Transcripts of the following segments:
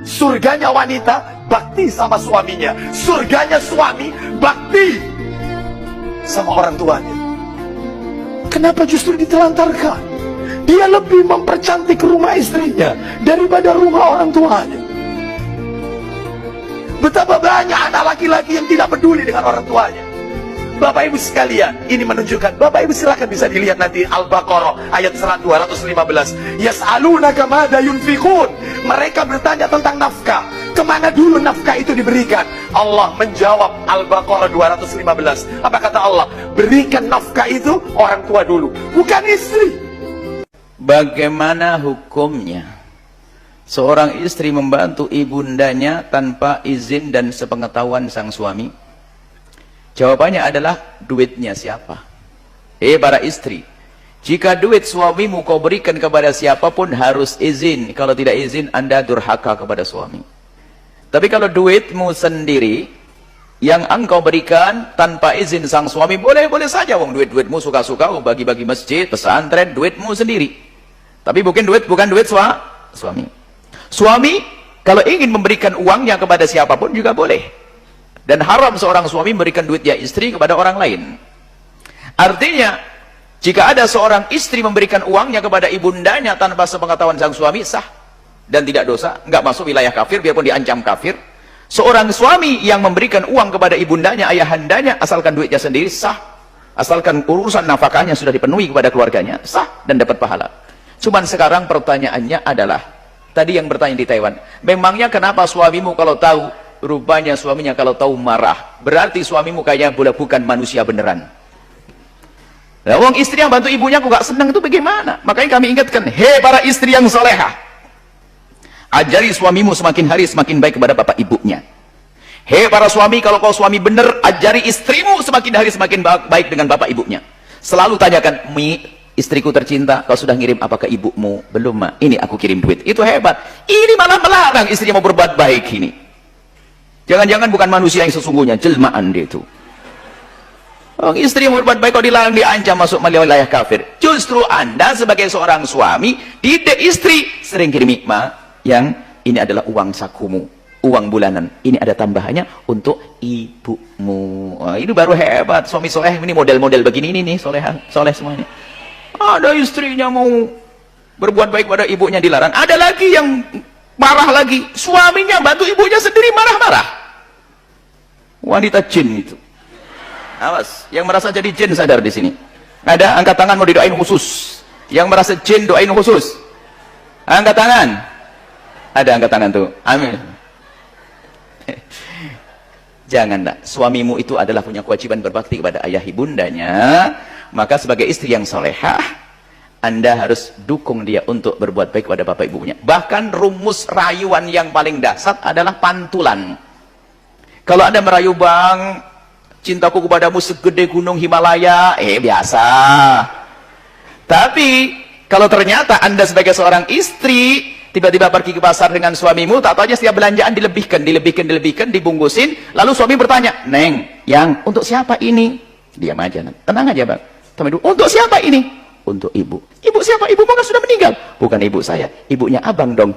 Surganya wanita bakti sama suaminya, surganya suami bakti sama orang tuanya. Kenapa justru ditelantarkan? Dia lebih mempercantik rumah istrinya daripada rumah orang tuanya. Betapa banyak anak laki-laki yang tidak peduli dengan orang tuanya. Bapak Ibu sekalian, ini menunjukkan, Bapak Ibu silakan bisa dilihat nanti Al-Baqarah ayat 215. Yas'alunaka madza yunfiqun. Mereka bertanya tentang nafkah. Kemana dulu nafkah itu diberikan? Allah menjawab, Al-Baqarah 215. Apa kata Allah? Berikan nafkah itu orang tua dulu, bukan istri. Bagaimana hukumnya seorang istri membantu ibundanya tanpa izin dan sepengetahuan sang suami? Jawabannya adalah, duitnya siapa? Para istri, jika duit suamimu kau berikan kepada siapapun harus izin. Kalau tidak izin, Anda durhaka kepada suami. Tapi kalau duitmu sendiri yang engkau berikan tanpa izin sang suami, boleh-boleh saja. Wong duitmu suka-suka, bagi-bagi masjid, pesantren, duitmu sendiri. Tapi bukan duit suami. Suami kalau ingin memberikan uangnya kepada siapapun juga boleh. Dan haram seorang suami memberikan duitnya istri kepada orang lain. Artinya, jika ada seorang istri memberikan uangnya kepada ibundanya tanpa sepengetahuan sang suami, sah dan tidak dosa, nggak masuk wilayah kafir biarpun diancam kafir. Seorang suami yang memberikan uang kepada ibundanya, ayahandanya, asalkan duitnya sendiri, sah. Asalkan urusan nafkahnya sudah dipenuhi kepada keluarganya, sah dan dapat pahala. Cuman sekarang pertanyaannya adalah, tadi yang bertanya di Taiwan, memangnya kenapa suamimu kalau tahu? Rupanya suaminya kalau tahu marah. Berarti suamimu kayaknya bukan manusia beneran. Nah, wong istri yang bantu ibunya kok gak senang, itu bagaimana? Makanya kami ingatkan, para istri yang solehah, ajari suamimu semakin hari semakin baik kepada bapak ibunya. Para suami, kalau kau suami bener, ajari istrimu semakin hari semakin baik dengan bapak ibunya. Selalu tanyakan, istriku tercinta, kau sudah ngirim apa ke ibumu? Belum, Ma. Ini aku kirim duit. Itu hebat. Ini malah melarang istrinya mau berbuat baik ini. Jangan-jangan bukan manusia yang sesungguhnya, jelmaan dia itu. Istri yang berbuat baik kok dilarang, diancam masuk wilayah kafir. Justru Anda sebagai seorang suami, didik istri, sering kirim yang ini adalah uang sakumu, uang bulanan. Ini ada tambahannya untuk ibumu. Ini baru hebat. Suami soleh ini model-model begini nih, soleh semuanya. Ada istrinya mau berbuat baik pada ibunya dilarang. Ada lagi yang marah lagi, suaminya bantu ibunya sendiri marah-marah. Wanita jin itu. Awas, yang merasa jadi jin sadar di sini. Ada, angkat tangan mau didoain khusus. Yang merasa jin doain khusus. Angkat tangan. Ada, angkat tangan tuh. Amin. Jangan, suamimu itu adalah punya kewajiban berbakti kepada ayah ibundanya. Maka sebagai istri yang solehah, Anda harus dukung dia untuk berbuat baik kepada bapak ibunya. Bahkan rumus rayuan yang paling dasar adalah pantulan. Kalau Anda merayu, Bang, cintaku kepadamu segede gunung Himalaya, biasa. Tapi kalau ternyata Anda sebagai seorang istri tiba-tiba pergi ke pasar dengan suamimu, tak tahu aja setiap belanjaan dilebihkan, dibungkusin, lalu suami bertanya, Neng, yang untuk siapa ini? Diam aja, tenang aja, Bang. Untuk siapa ini? Untuk ibu. Ibu siapa? Ibu kan sudah meninggal. Bukan ibu saya, ibunya abang dong.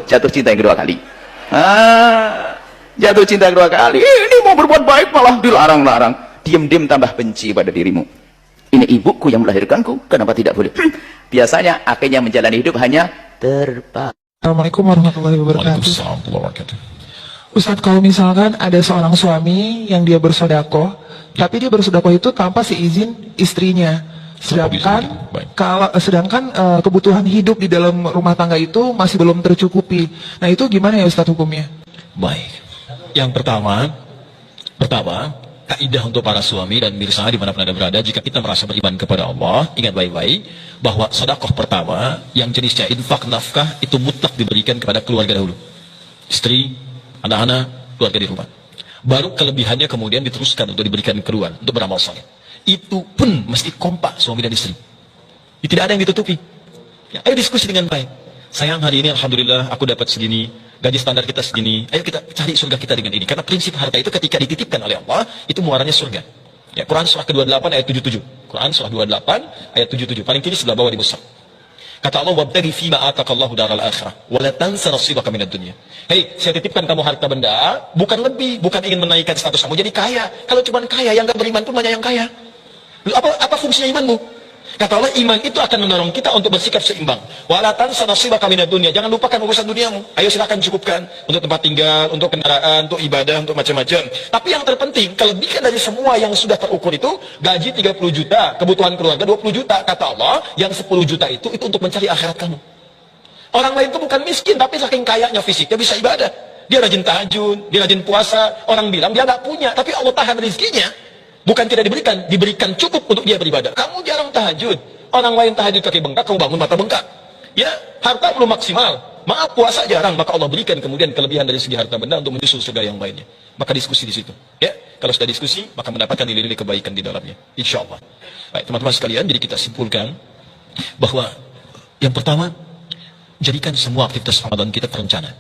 Jatuh cinta yang kedua kali. Jatuh cinta kedua kali. Ini mau berbuat baik malah dilarang-larang. Diam-diam tambah benci pada dirimu. Ini ibuku yang melahirkanku, kenapa tidak boleh? Biasanya akhirnya menjalani hidup hanya terpaksa. Assalamualaikum warahmatullahi wabarakatuh. Ustadz, kalau misalkan ada seorang suami yang dia bersodakoh, tapi dia bersodakoh itu tanpa seizin istrinya. Sedangkan kebutuhan hidup di dalam rumah tangga itu masih belum tercukupi. Nah, itu gimana ya Ustadz hukumnya? Baik. Yang pertama, kaidah untuk para suami dan mirsa dimanapun Anda berada, jika kita merasa beriman kepada Allah, ingat baik-baik bahwa sedekah pertama yang jenisnya infak nafkah itu mutlak diberikan kepada keluarga dahulu, istri, anak-anak, keluarga di rumah. Baru kelebihannya kemudian diteruskan untuk diberikan keluar untuk beramal saleh. Itu pun mesti kompak suami dan istri. Tidak ada yang ditutupi. Ya, ayo diskusi dengan baik. Sayang, hari ini alhamdulillah aku dapat segini, gaji standar kita segini, ayo kita cari surga kita dengan ini. Karena prinsip harta itu ketika dititipkan oleh Allah, itu muaranya surga. Ya, Quran surah ke-28 ayat 77. Quran surah 28 ayat 77. Paling kiri sebelah bawah di mushaf. Kata Allah, wabtaghi fima ataqallahu daral akhirah wa la tansa nasibaka minad dunya. Hei, saya titipkan kamu harta benda, bukan lebih, bukan ingin menaikkan status kamu jadi kaya. Kalau cuma kaya, yang gak beriman pun banyak yang kaya. Apa fungsinya imanmu? Kata Allah, iman itu akan mendorong kita untuk bersikap seimbang. Wa la tansa nasibaka minad dunya. Jangan lupakan urusan duniamu. Ayo silakan cukupkan untuk tempat tinggal, untuk kendaraan, untuk ibadah, untuk macam-macam. Tapi yang terpenting, kelebihan dari semua yang sudah terukur itu, gaji 30 juta, kebutuhan keluarga 20 juta. Kata Allah, yang 10 juta itu untuk mencari akhirat kamu. Orang lain itu bukan miskin, tapi saking kayanya fisiknya bisa ibadah. Dia rajin tahajud, dia rajin puasa. Orang bilang dia nggak punya, tapi Allah tahan rezekinya. Bukan tidak diberikan, diberikan cukup untuk dia beribadah. Kamu jarang tahajud. Orang lain tahajud kaki bengkak, kamu bangun mata bengkak. Ya, harta belum maksimal. Maaf, puasa jarang, maka Allah berikan kemudian kelebihan dari segi harta benda untuk menyusul surga yang lainnya. Maka diskusi di situ. Ya, kalau sudah diskusi, maka mendapatkan nilai-nilai kebaikan di dalamnya. Insya Allah. Baik, teman-teman sekalian, jadi kita simpulkan bahwa yang pertama, jadikan semua aktivitas Ramadan kita terencana.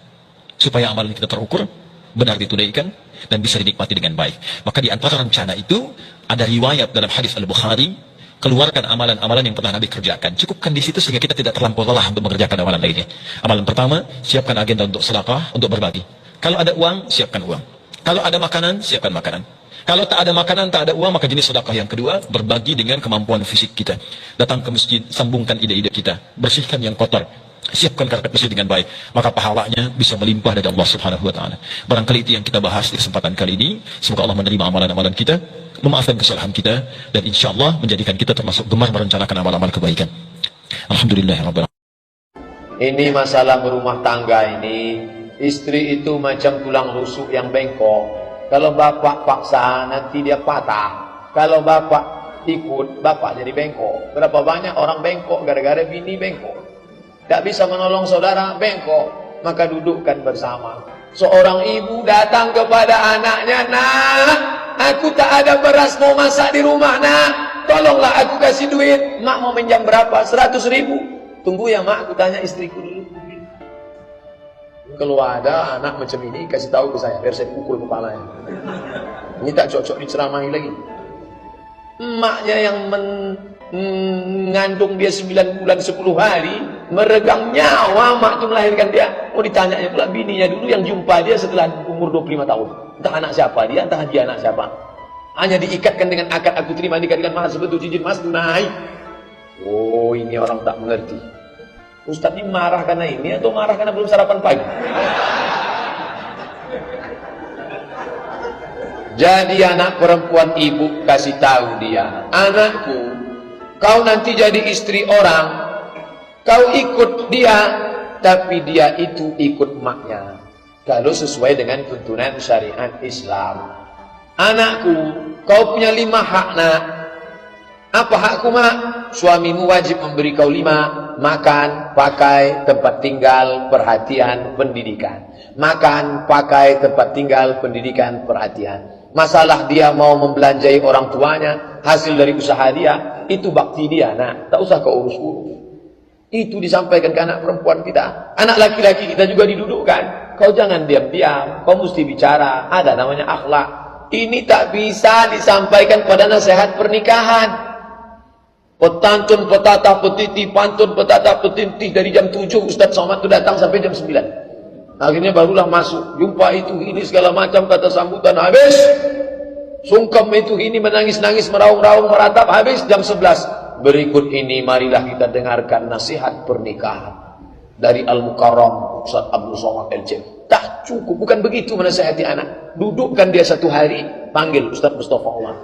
Supaya amalan kita terukur, benar ditunaikan, dan bisa dinikmati dengan baik. Maka di antara rencana itu ada riwayat dalam hadis Al-Bukhari, keluarkan amalan-amalan yang pernah Nabi kerjakan. Cukupkan di situ sehingga kita tidak terlampau lelah untuk mengerjakan amalan lainnya. Amalan pertama, siapkan agenda untuk sedekah, untuk berbagi. Kalau ada uang, siapkan uang. Kalau ada makanan, siapkan makanan. Kalau tak ada makanan, tak ada uang, maka jenis sedekah yang kedua, berbagi dengan kemampuan fisik kita. Datang ke masjid, sambungkan ide-ide kita, bersihkan yang kotor. Siapkan karpet masjid dengan baik, maka pahalanya bisa melimpah dari Allah Subhanahu wa taala. Barangkali itu yang kita bahas di kesempatan kali ini. Semoga Allah menerima amalan-amalan kita, memaafkan kesalahan kita, dan insya Allah menjadikan kita termasuk gemar merencanakan amal-amal kebaikan. Alhamdulillahirabbil alamin. Ini masalah berumah tangga ini, istri itu macam tulang rusuk yang bengkok. Kalau bapak paksa nanti dia patah. Kalau bapak ikut, bapak jadi bengkok. Berapa banyak orang bengkok gara-gara bini bengkok. Tak bisa menolong saudara bengkok, maka dudukkan bersama. Seorang ibu datang kepada anaknya, "Nak, aku tak ada beras mau masak di rumah, nak. Tolonglah aku kasih duit. Mak mau minjam berapa? 100 ribu. Tunggu ya mak, aku tanya istriku dulu." Kalau ada anak macam ini, kasih tahu ke saya, biar saya pukul kepalanya. Ini tak cocok diceramahi lagi. Emaknya yang mengandung dia 9 bulan 10 hari, meregang nyawa mak itu melahirkan dia. Mau ditanyanya pula bininya dulu yang jumpa dia setelah umur 25 tahun. Entah anak siapa dia, entah dia anak siapa. Hanya diikatkan dengan akad aku terima nikah dengan mas sebetul cincin mas tunai. Oh, ini orang tak mengerti. Ustaz ini marah karena ini atau marah karena belum sarapan pagi? Jadi anak perempuan ibu kasih tahu dia, "Anakku, kau nanti jadi istri orang, kau ikut dia, tapi dia itu ikut maknya. Kalau sesuai dengan tuntunan syariat Islam. Anakku, kau punya 5 hak nak. Apa hakku mak? Suamimu wajib memberi kau 5. Makan, pakai, tempat tinggal, perhatian, pendidikan. Makan, pakai, tempat tinggal, pendidikan, perhatian. Masalah dia mau membelanjai orang tuanya, hasil dari usaha dia, itu bakti dia, nak. Tak usah kau urus-urus. Itu disampaikan ke anak perempuan kita. Anak laki-laki kita juga didudukkan. Kau jangan diam-diam, kau mesti bicara. Ada namanya akhlak. Ini tak bisa disampaikan pada nasihat pernikahan. Petantun, petata, petiti, pantun, petata, petiti. Dari jam 7 Ustaz Somad itu datang sampai jam 9. Akhirnya barulah masuk. Jumpa itu, ini segala macam kata sambutan. Habis. Sungkem itu, ini menangis-nangis, meraung-raung, meratap. Habis jam 11. Berikut ini marilah kita dengarkan nasihat pernikahan. Dari Al-Mukarram Ustaz Abdul Somad LC. Tak cukup, bukan begitu menasihati anak. Dudukkan dia 1 hari, panggil Ustaz Mustafa Umar.